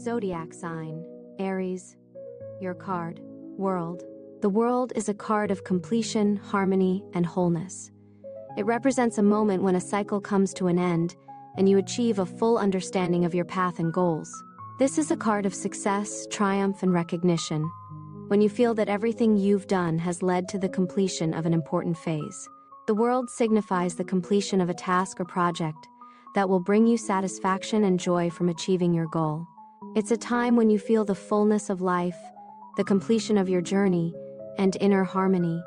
Zodiac sign, Aries. Your card, World. The World is a card of completion, harmony, and wholeness. It represents a moment when a cycle comes to an end and you achieve a full understanding of your path and goals. This is a card of success, triumph, and recognition, when you feel that everything you've done has led to the completion of an important phase. The World signifies the completion of a task or project that will bring you satisfaction and joy from achieving your goal. It's a time when you feel the fullness of life, the completion of your journey, and inner harmony.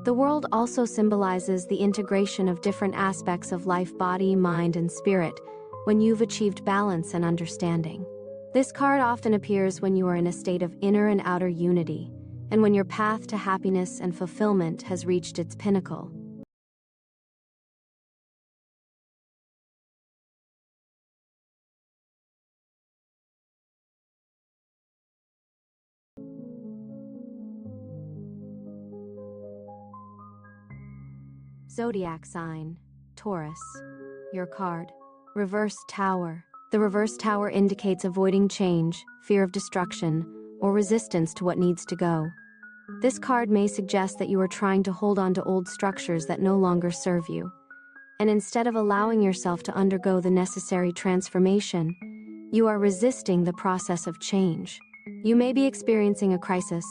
The World also symbolizes the integration of different aspects of life, body, mind, and spirit, when you've achieved balance and understanding. This card often appears when you are in a state of inner and outer unity, and when your path to happiness and fulfillment has reached its pinnacle. Zodiac sign, Taurus. Your card, Reversed Tower. The reversed tower indicates avoiding change, fear of destruction, or resistance to what needs to go. This card may suggest that you are trying to hold on to old structures that no longer serve you, and instead of allowing yourself to undergo the necessary transformation, you are resisting the process of change. You may be experiencing a crisis,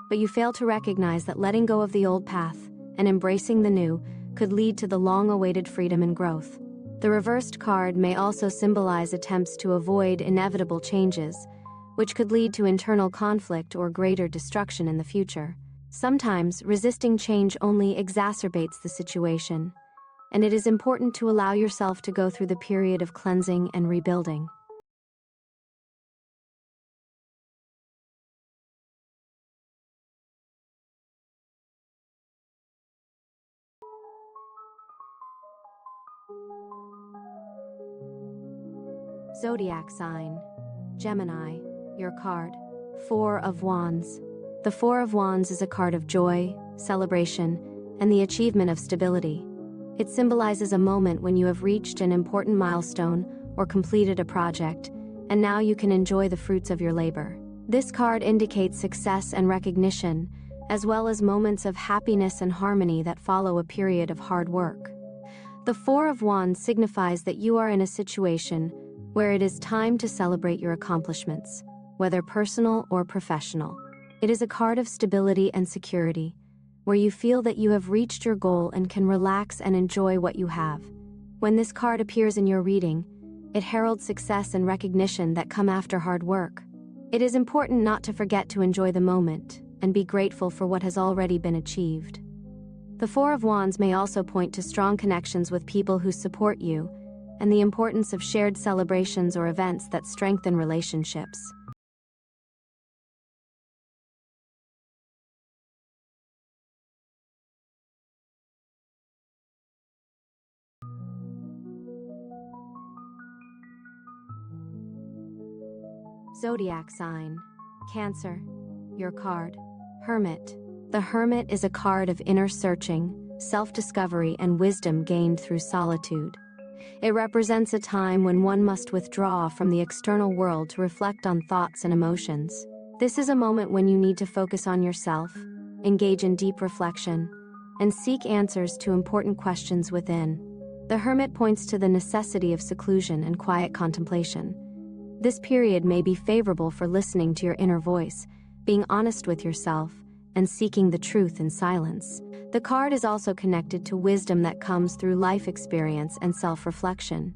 but you fail to recognize that letting go of the old path and embracing the new could lead to the long-awaited freedom and growth. The reversed card may also symbolize attempts to avoid inevitable changes, which could lead to internal conflict or greater destruction in the future. Sometimes, resisting change only exacerbates the situation, and it is important to allow yourself to go through the period of cleansing and rebuilding. Zodiac sign, Gemini. Your card, Four of Wands. The Four of Wands is a card of joy, celebration, and the achievement of stability. It symbolizes a moment when you have reached an important milestone or completed a project, and now you can enjoy the fruits of your labor. This card indicates success and recognition, as well as moments of happiness and harmony that follow a period of hard work. The Four of Wands signifies that you are in a situation where it is time to celebrate your accomplishments, whether personal or professional. It is a card of stability and security, where you feel that you have reached your goal and can relax and enjoy what you have. When this card appears in your reading, it heralds success and recognition that come after hard work. It is important not to forget to enjoy the moment and be grateful for what has already been achieved. The Four of Wands may also point to strong connections with people who support you, and the importance of shared celebrations or events that strengthen relationships. Zodiac sign, Cancer. Your card, Hermit. The Hermit is a card of inner searching, self-discovery, and wisdom gained through solitude. It represents a time when one must withdraw from the external world to reflect on thoughts and emotions. This is a moment when you need to focus on yourself, engage in deep reflection, and seek answers to important questions within. The Hermit points to the necessity of seclusion and quiet contemplation. This period may be favorable for listening to your inner voice, being honest with yourself, and seeking the truth in silence. The card is also connected to wisdom that comes through life experience and self-reflection.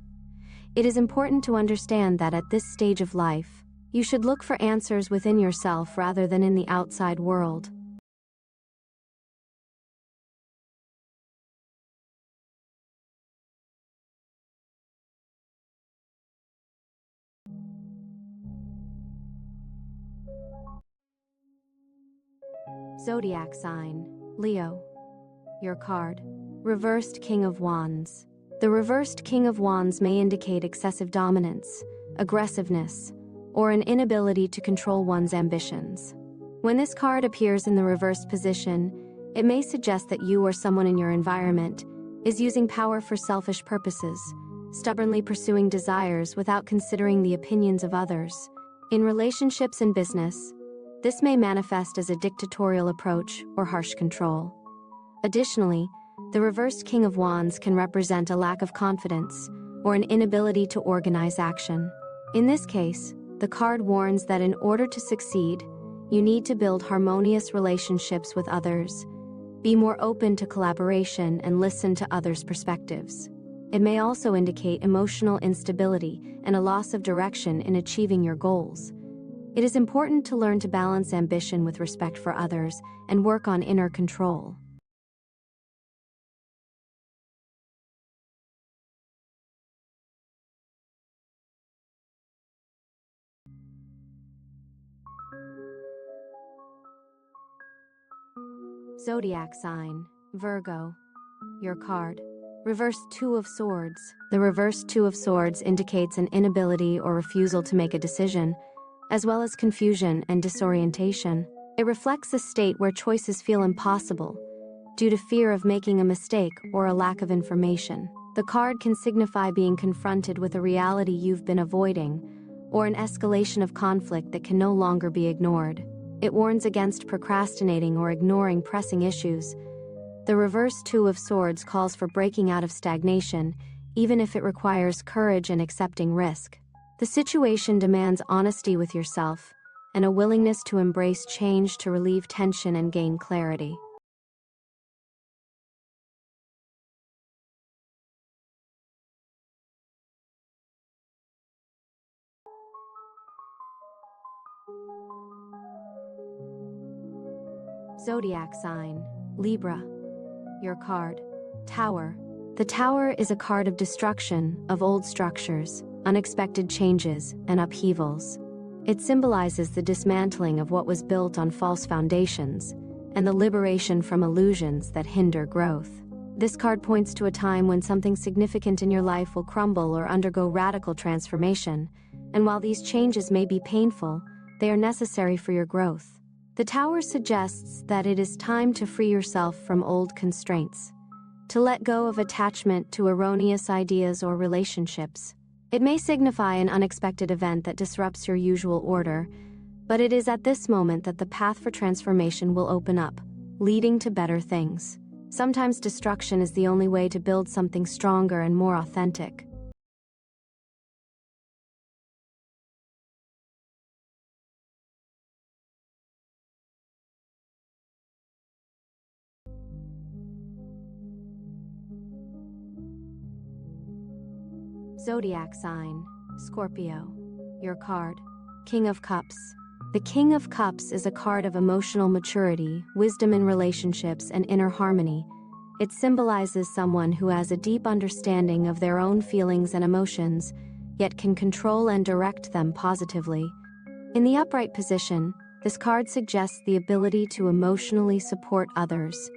It is important to understand that at this stage of life, you should look for answers within yourself rather than in the outside world. Zodiac sign, Leo. Your card, Reversed King of Wands. The Reversed King of Wands may indicate excessive dominance, aggressiveness, or an inability to control one's ambitions. When this card appears in the reversed position, it may suggest that you or someone in your environment is using power for selfish purposes, stubbornly pursuing desires without considering the opinions of others. In relationships and business, this may manifest as a dictatorial approach or harsh control. Additionally, the reversed King of Wands can represent a lack of confidence or an inability to organize action. In this case, the card warns that in order to succeed, you need to build harmonious relationships with others, be more open to collaboration, and listen to others' perspectives. It may also indicate emotional instability and a loss of direction in achieving your goals. It is important to learn to balance ambition with respect for others and work on inner control. Zodiac sign, Virgo. Your card. Reverse Two of Swords. The reverse Two of Swords indicates an inability or refusal to make a decision, as well as confusion and disorientation. It reflects a state where choices feel impossible due to fear of making a mistake or a lack of information. The card can signify being confronted with a reality you've been avoiding, or an escalation of conflict that can no longer be ignored. It warns against procrastinating or ignoring pressing issues. The reverse Two of Swords calls for breaking out of stagnation, even if it requires courage and accepting risk. The situation demands honesty with yourself and a willingness to embrace change to relieve tension and gain clarity. Zodiac sign, Libra. Your card. Tower. The Tower is a card of destruction of old structures, unexpected changes, and upheavals. It symbolizes the dismantling of what was built on false foundations and the liberation from illusions that hinder growth. This card points to a time when something significant in your life will crumble or undergo radical transformation, and while these changes may be painful, they are necessary for your growth. The Tower suggests that it is time to free yourself from old constraints, to let go of attachment to erroneous ideas or relationships. It may signify an unexpected event that disrupts your usual order, but it is at this moment that the path for transformation will open up, leading to better things. Sometimes destruction is the only way to build something stronger and more authentic. Zodiac sign, Scorpio. Your card. King of Cups. The King of Cups is a card of emotional maturity, wisdom in relationships, and inner harmony. It symbolizes someone who has a deep understanding of their own feelings and emotions, yet can control and direct them positively. In the upright position, this card suggests the ability to emotionally support others,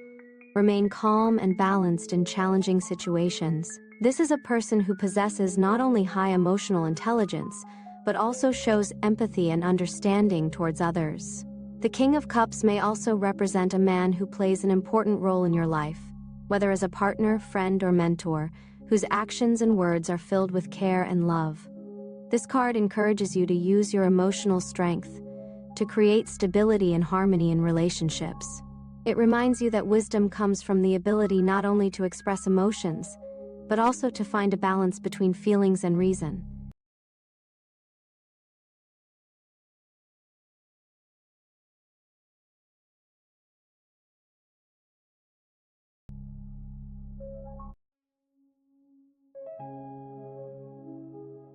remain calm and balanced in challenging situations. This is a person who possesses not only high emotional intelligence, but also shows empathy and understanding towards others. The King of Cups may also represent a man who plays an important role in your life, whether as a partner, friend, or mentor, whose actions and words are filled with care and love. This card encourages you to use your emotional strength to create stability and harmony in relationships. It reminds you that wisdom comes from the ability not only to express emotions, but also to find a balance between feelings and reason.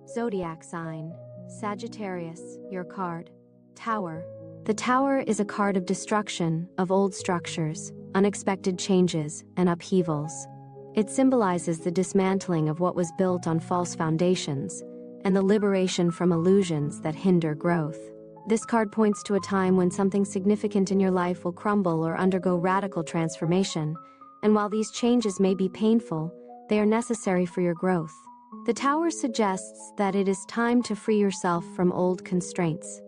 Zodiac sign, Sagittarius. Your card. Tower. The Tower is a card of destruction of old structures, unexpected changes, and upheavals. It symbolizes the dismantling of what was built on false foundations and the liberation from illusions that hinder growth. This card points to a time when something significant in your life will crumble or undergo radical transformation, and while these changes may be painful, they are necessary for your growth. The Tower suggests that it is time to free yourself from old constraints,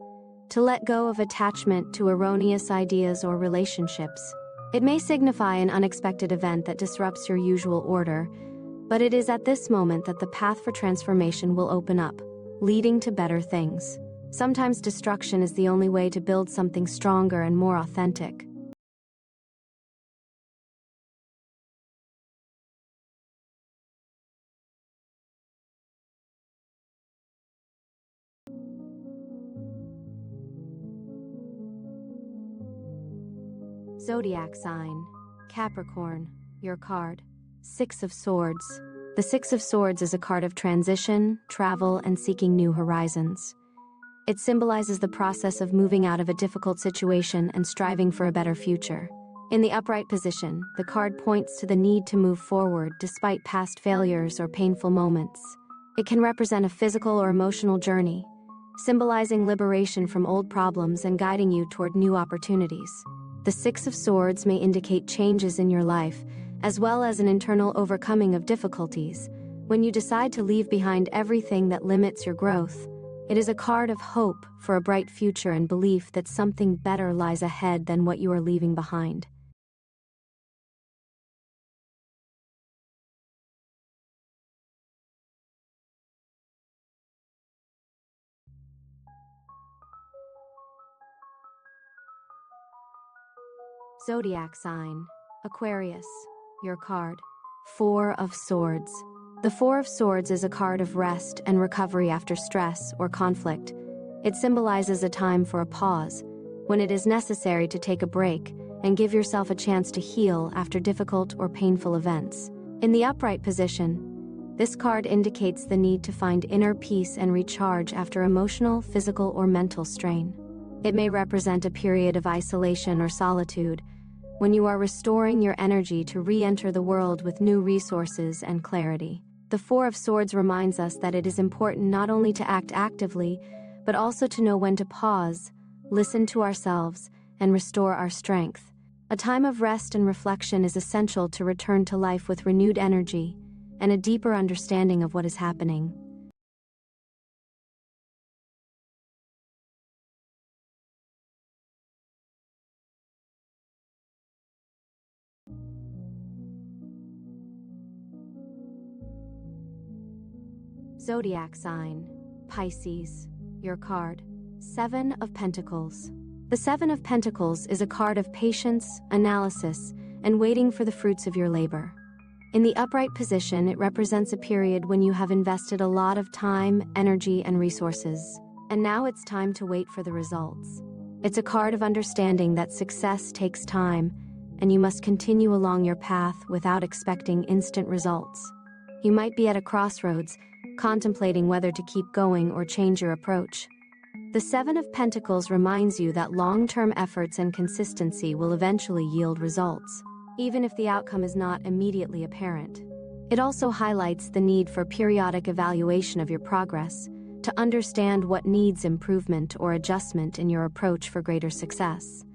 to let go of attachment to erroneous ideas or relationships. It may signify an unexpected event that disrupts your usual order, but it is at this moment that the path for transformation will open up, leading to better things. Sometimes destruction is the only way to build something stronger and more authentic. Zodiac sign, Capricorn, your card. Six of Swords. The Six of Swords is a card of transition, travel, and seeking new horizons. It symbolizes the process of moving out of a difficult situation and striving for a better future. In the upright position, the card points to the need to move forward despite past failures or painful moments. It can represent a physical or emotional journey, symbolizing liberation from old problems and guiding you toward new opportunities. The Six of Swords may indicate changes in your life, as well as an internal overcoming of difficulties. When you decide to leave behind everything that limits your growth, it is a card of hope for a bright future and belief that something better lies ahead than what you are leaving behind. Zodiac sign, Aquarius, your card. Four of Swords. The Four of Swords is a card of rest and recovery after stress or conflict. It symbolizes a time for a pause, when it is necessary to take a break and give yourself a chance to heal after difficult or painful events. In the upright position, this card indicates the need to find inner peace and recharge after emotional, physical, or mental strain. It may represent a period of isolation or solitude, when you are restoring your energy to re-enter the world with new resources and clarity. The Four of Swords reminds us that it is important not only to act actively, but also to know when to pause, listen to ourselves, and restore our strength. A time of rest and reflection is essential to return to life with renewed energy and a deeper understanding of what is happening. Zodiac sign, Pisces, your card. Seven of Pentacles. The Seven of Pentacles is a card of patience, analysis, and waiting for the fruits of your labor. In the upright position, it represents a period when you have invested a lot of time, energy, and resources, and now it's time to wait for the results. It's a card of understanding that success takes time, and you must continue along your path without expecting instant results. You might be at a crossroads, contemplating whether to keep going or change your approach. The Seven of Pentacles reminds you that long-term efforts and consistency will eventually yield results, even if the outcome is not immediately apparent. It also highlights the need for periodic evaluation of your progress to understand what needs improvement or adjustment in your approach for greater success.